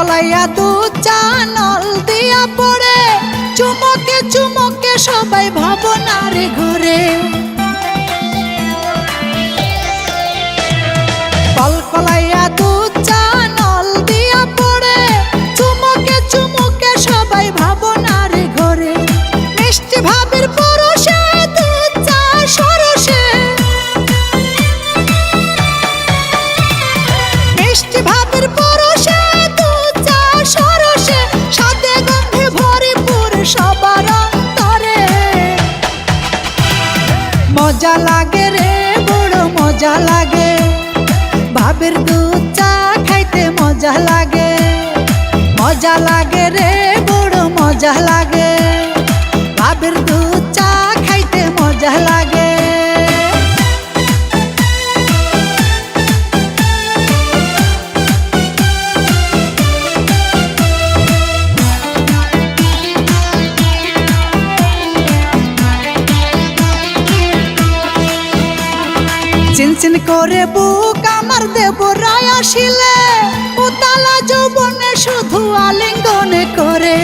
ফলাইয়া দুধ চা নল দিয়া পড়ে, চুমকে চুমকে সবাই ভাবনার ঘরে। কল ফলাইয়া দুধ চা নল দিয়া পড়ে, চুমকে চুমকে সবাই ভাবনার ঘরে। মিষ্টি ভাবের পরশে দুধ চা সরসে, মিষ্টি ভাবের পরশে দুধ চা সরসে, সাথে গন্ধে ভরিপুর সবার অন্তরে। মজা লাগে রে বড় মজা লাগে, ভাবের দুধ চা খাইতে মজা লাগে। মজা লাগে রে বড় মজা লাগে, ভাবের দুধ চা খাইতে মজা লাগে। চিনচিন করে বুক আমার দেবরায় আসিলে, উতালা যৌবনে শুধু আলিঙ্গনে করে।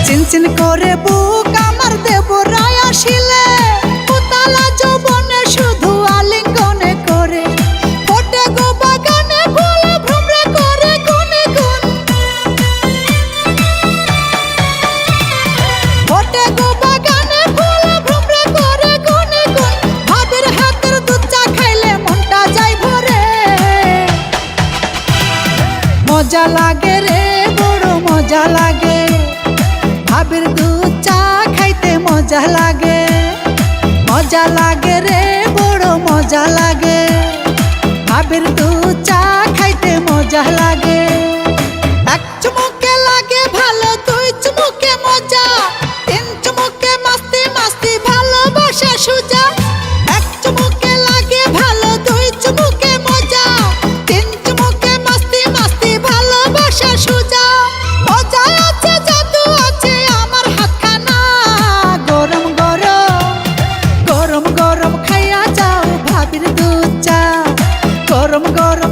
চিনচিন করে বুক আমার দেবরায় আসিলে, উতালা যৌবনে শুধু আলিঙ্গনে করে। ফোটে গো বাগানে ফুল ভ্রমরে করে গুনে গুন, ফোটে গো বাগানে ফুল ভ্রমরে করে গুনে গুন। ভাবের হাতের দুধ চা খাইলে মনটা যায় ভরে। মজা লাগে রে বড় মজা লাগে, ভাবের দুধ চা খাইতে মজা লাগে। মজা লাগে রে বড় মজা লাগে, ভাবের দুধ চা খাইতে মজা লাগে। এক চুমুকে লাগে ভালো, দুই চুমুকে মজা, তিন চুমুকে মাস্তি মাস্তি ভালোবাসা সুজা। এক চুমুকে লাগে ভালো, দুই চুমুকে মজা, তিন চুমুকে মাস্তি মাস্তি ভালোবাসা সুজা। মজা আছে জাদু আছে আমার হাতখানা, গরম গরম গরম গরম খাইয়া যাও ভাবির দুধ চা। গরম গরম